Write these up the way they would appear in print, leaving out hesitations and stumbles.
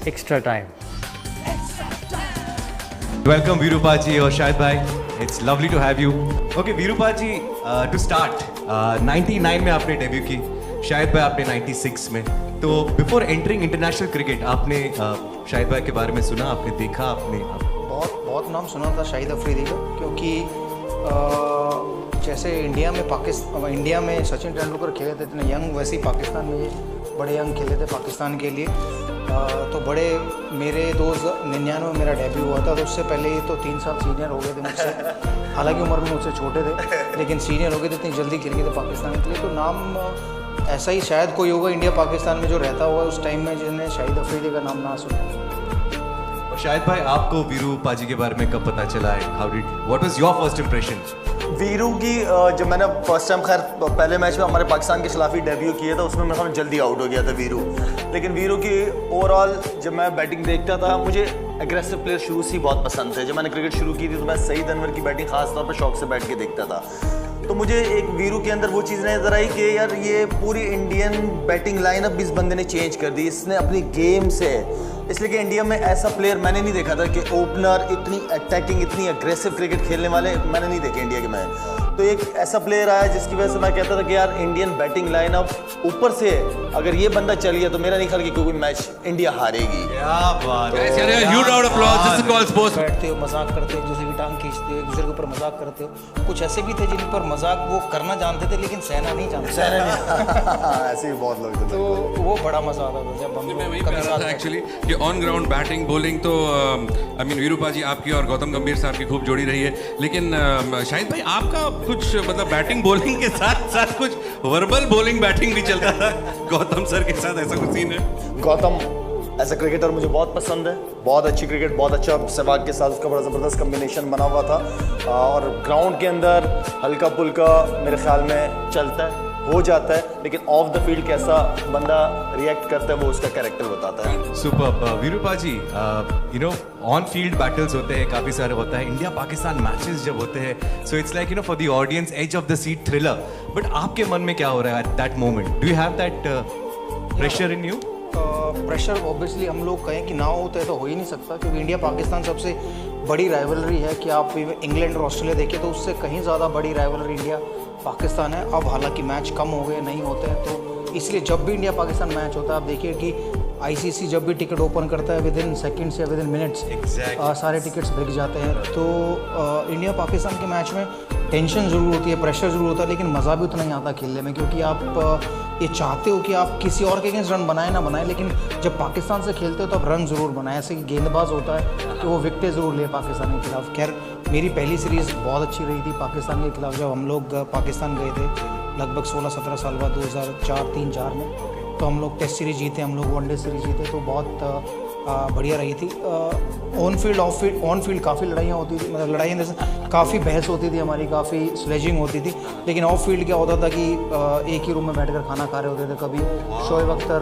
extra time. Welcome Virupa ji or Shahid bhai. It's lovely to have you. Okay Virupa ji, to start, 99 में आपने debut की, शाहिद भाई आपने 96 में. तो बिफोर एंटरिंग इंटरनेशनल क्रिकेट आपने शाहिद भाई के बारे में सुना, आपने देखा, आपने बहुत नाम सुना था शाहिद अफरीदी का, क्योंकि जैसे इंडिया में सचिन तेंदुलकर खेले थे इतने यंग, वैसे ही पाकिस्तान में ये बड़े यंग खेले थे पाकिस्तान के लिए. तो बड़े मेरे 1999 में मेरा डेब्यू हुआ था, तो उससे पहले ये तो 3 साल सीनियर हो गए थे मुझसे. हालांकि उम्र में मुझसे छोटे थे, लेकिन सीनियर हो गए थे, इतनी जल्दी खेल गए थे पाकिस्तान के लिए. तो नाम ऐसा ही शायद कोई होगा इंडिया पाकिस्तान में जो रहता हुआ उस टाइम में जिन्हें शाहिद अफरीदी का नाम ना सुना. शाहिद भाई आपको वीरू पाजी के बारे में कब पता चला है? What was your first impression? Veeru की जब मैंने फर्स्ट टाइम खैर पहले मैच में हमारे पाकिस्तान के खिलाफ ही डेब्यू किया था, उसमें मेरे जल्दी आउट हो गया था वीरू. लेकिन वीरू की ओवरऑल जब मैं बैटिंग देखता था, मुझे एग्रेसिव प्लेयर शुरू से ही बहुत पसंद थे. जब मैंने क्रिकेट शुरू की थी तो मैं सईद अनवर की बैटिंग खास तौर पर शौक से बैठ के देखता था. तो मुझे एक वीरू के अंदर वो चीज़ नजर आई कि यार ये पूरी इंडियन बैटिंग लाइनअप भी इस बंदे ने चेंज कर दी. इसने अपनी गेम से, इसलिए कि इंडिया में ऐसा प्लेयर मैंने नहीं देखा था कि ओपनर इतनी अटैकिंग, इतनी अग्रेसिव क्रिकेट खेलने वाले मैंने नहीं देखे इंडिया के में. तो एक ऐसा प्लेयर आया जिसकी वजह से मैं कहता था कि यार इंडियन बैटिंग लाइनअप ऊपर से अगर ये बंदा चल गया तो मेरा नहीं ख्याल कि कोई मैच इंडिया हारेगी. क्या बात है. बैठते हो, मजाक करते हो, एक दूसरे की टांग खींचते हो, एक दूसरे के ऊपर मजाक करते हो. कुछ ऐसे भी थे जिन पर मजाक वो करना जानते थे लेकिन सहना नहीं जानते. ऐसे ही बहुत लोग थे. तो वो बड़ा मजा आता था जब हम मैं वही कह रहा था एक्चुअली कि ऑन ग्राउंड बैटिंग बॉलिंग तो आई मीन वीरूपा जी आपकी और गौतम गंभीर साहब की खूब जोड़ी रही है. लेकिन शाहिद भाई आपका कुछ मतलब बैटिंग बॉलिंग के साथ साथ कुछ वर्बल बॉलिंग बैटिंग भी चलता था गौतम सर के साथ, ऐसा कुछ सीन है? गौतम एज अ क्रिकेटर मुझे बहुत पसंद है. बहुत अच्छी क्रिकेट, बहुत अच्छा सहवाग के साथ उसका बड़ा ज़बरदस्त कम्बिनेशन बना हुआ था. और ग्राउंड के अंदर हल्का पुल्का मेरे ख्याल में चलता है, हो जाता है, लेकिन ऑफ द फील्ड कैसा बंदा रिएक्ट करता है वो उसका कैरेक्टर बताता है. Super. Virupa ji, you know on field battles होते हैं, काफ़ी सारे होता है. इंडिया पाकिस्तान मैचेस जब होते हैं, so it's like you know for the audience edge of the seat thriller. But आपके मन में क्या हो रहा है at that moment? Do you have that pressure in you? Pressure obviously हम लोग कहें कि ना होता है तो हो ही नहीं सकता, क्योंकि इंडिया पाकिस्तान सबसे बड़ी राइवलरी है. कि आप इंग्लैंड और ऑस्ट्रेलिया देखिए तो उससे कहीं ज़्यादा बड़ी राइवलरी इंडिया पाकिस्तान है. अब हालांकि मैच कम हो गए, नहीं होते हैं, तो इसलिए जब भी इंडिया पाकिस्तान मैच होता है आप देखिए कि आईसीसी जब भी टिकट ओपन करता है विद इन सेकेंड्स या विद इन मिनट्स सारे टिकट्स बिक जाते हैं. तो इंडिया पाकिस्तान के मैच में टेंशन ज़रूर होती है, प्रेशर ज़रूर होता है, लेकिन मज़ा भी उतना ही आता है खेलने में, क्योंकि आप ये चाहते हो कि आप किसी और के अगेंस्ट रन बनाए ना बनाए, लेकिन जब पाकिस्तान से खेलते हो तो आप रन ज़रूर बनाए. ऐसे कि गेंदबाज होता है कि वो विकेटें ज़रूर ले पाकिस्तान के खिलाफ. खैर मेरी पहली सीरीज़ बहुत अच्छी रही थी पाकिस्तान के खिलाफ. जब हम लोग पाकिस्तान गए थे लगभग 16-17 साल बाद 2004 में, तो हम लोग टेस्ट सीरीज जीते, हम लोग वनडे सीरीज जीते, तो बहुत बढ़िया रही थी. ऑन फील्ड ऑन फील्ड काफ़ी लड़ाइयाँ होती थी, मतलब लड़ाइयाँ जैसे काफ़ी बहस होती थी हमारी, काफ़ी स्लेजिंग होती थी. लेकिन ऑफ फील्ड क्या होता था कि एक ही रूम में बैठकर खाना खा रहे होते थे. कभी शोएब अख्तर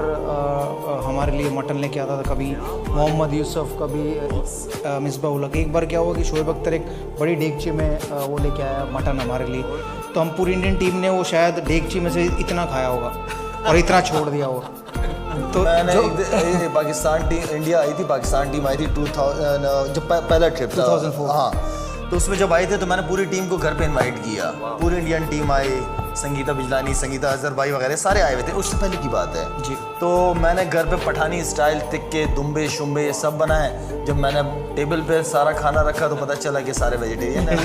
हमारे लिए मटन लेके आता था, कभी मोहम्मद यूसुफ, कभी मिसबाह उल हक. एक बार क्या हुआ कि शोएब अख्तर एक बड़ी डेगची में वो लेके आया मटन हमारे लिए, तो हम पूरी इंडियन टीम ने वो शायद डेगची में से इतना खाया होगा और इतना छोड़ दिया होगा. तो मैंने पाकिस्तान टीम, इंडिया आई थी, पाकिस्तान टीम आई थी 2000 जब पहला ट्रिप 2004. हाँ, तो उसमें जब आए थे तो मैंने पूरी टीम को घर पे इनवाइट किया. पूरी इंडियन टीम आई, संगीता बिजलानी, संगीता अजहर भाई वगैरह सारे आए हुए थे. उससे पहले की बात है जी. तो मैंने घर पे पठानी स्टाइल तिक्के, दुम्बे शुम्बे ये सब बनाए. जब मैंने टेबल पे सारा खाना रखा तो पता चला कि सारे वेजिटेरियन है.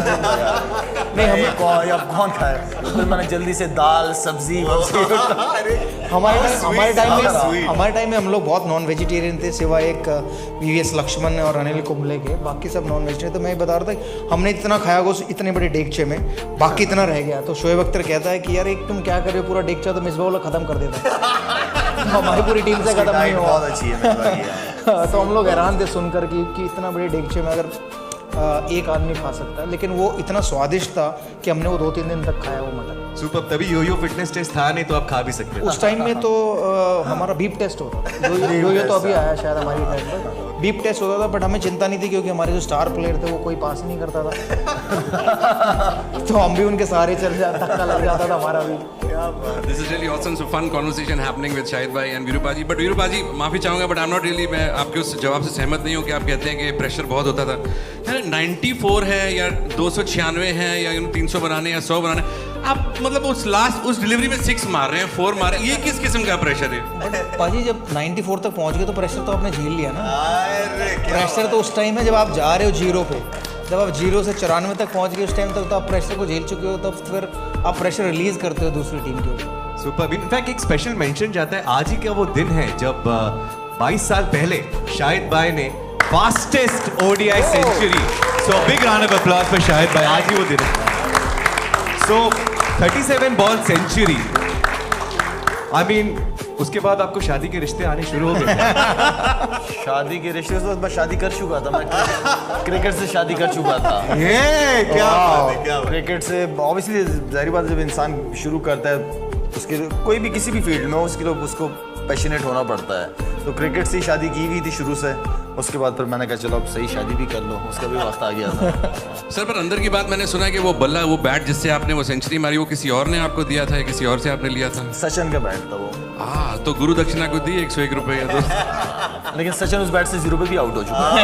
नहीं कौन खाए. फिर मैंने जल्दी से दाल सब्जी हमारे टाइम में हम लोग बहुत नॉन वेजिटेरियन थे, सिवाय एक वीवीएस लक्ष्मण और अनिल कुंबले के. बाकी सब नॉन वेजिटेरियन. तो मैं बता रहा था हमने इतना खाया उस इतने बड़े डेगचे में, बाकी इतना रह गया. तो शोएब अख्तर कहता है कि यार एक तुम क्या कर रहे हो, पूरा डेगचा तो मिसबाह उल हक खत्म कर देता है. हमारी पूरी टीम से खत्म नहीं हुआ. बहुत अच्छी है. तो हम लोग हैरान थे सुनकर कि इतना बड़े डेगचे में अगर एक आदमी खा सकता है, लेकिन वो इतना स्वादिष्ट था कि हमने वो 2-3 दिन तक खाया वो मटन. सुपर. तभी यो फिटनेस टेस्ट था नहीं तो आप खा भी सकते. उस टाइम में तो हमारा बीप टेस्ट होता. यो तो अभी आया शायद हमारी टाइम पर. बीप टेस्ट होता था, बट हमें चिंता नहीं थी क्योंकि हमारे जो स्टार प्लेयर थे वो कोई पास नहीं करता था तो हम भी उनके सहारे चल जाता था, लग जाता था हमारा भी। This is really awesome, so fun conversation happening with Shahid bhai and Virupa ji. But Virupa ji, माफी चाहूंगा, but I'm not really, मैं आपके उस जवाब से सहमत नहीं हूँ कि आप कहते हैं कि प्रेशर बहुत होता था। यार 94 है या 296 है या 300 बनाने या 100 बनाने, आप मतलब उस डिलीवरी में 6 मार रहे हैं, 4 मार रहे हैं, ये किस किस्म का प्रेशर है? बट पाजी जब 94 तक पहुंच गए तो प्रेशर तो आपने झेल लिया ना। अरे क्या प्रेशर तो उस टाइम है जब आप जा रहे हो जीरो पे, जब आप जीरो से 94 तक पहुंच गए उस टाइम तक तो आप प्रेशर को झेल चुके हो, तब फिर आप प्रेशर रिलीज करते हो दूसरी टीम के ऊपर। सुपर। इनफैक्ट एक स्पेशल मेंशन जाता है, आज ही का वो दिन है जब 22 साल पहले शाहिद भाई ने fastest ODI century, so big round of applause for Shahid भाई, आज ही वो दिन है। So 37 ball century, I mean उसके बाद आपको शादी के रिश्ते आने शुरू हो गए? शादी के रिश्ते से मैं शादी कर चुका था, मैं क्रिकेट से शादी कर चुका था। ये क्या बात है, क्या बात है। क्रिकेट से ऑब्वियसली जाहिर बात है, जब इंसान शुरू करता है उसके कोई भी किसी भी फील्ड में हो उसके लिए उसको पैशनेट होना पड़ता है। तो क्रिकेट से ही शादी की हुई थी शुरू से, उसके बाद फिर मैंने कहा चलो अब सही शादी भी कर लो, उसका भी वक्त आ गया था। सर पर अंदर की बात मैंने सुना है कि वो बल्ला, वो बैट जिससे आपने वो सेंचुरी मारी, वो किसी और ने आपको दिया था या किसी और से आपने लिया था? सचिन का बैट था वो। तो गुरु दक्षिणा को दी 101 रुपए या 200? लेकिन सचिन उस बैट से 0 पे भी आउट हो चुका है।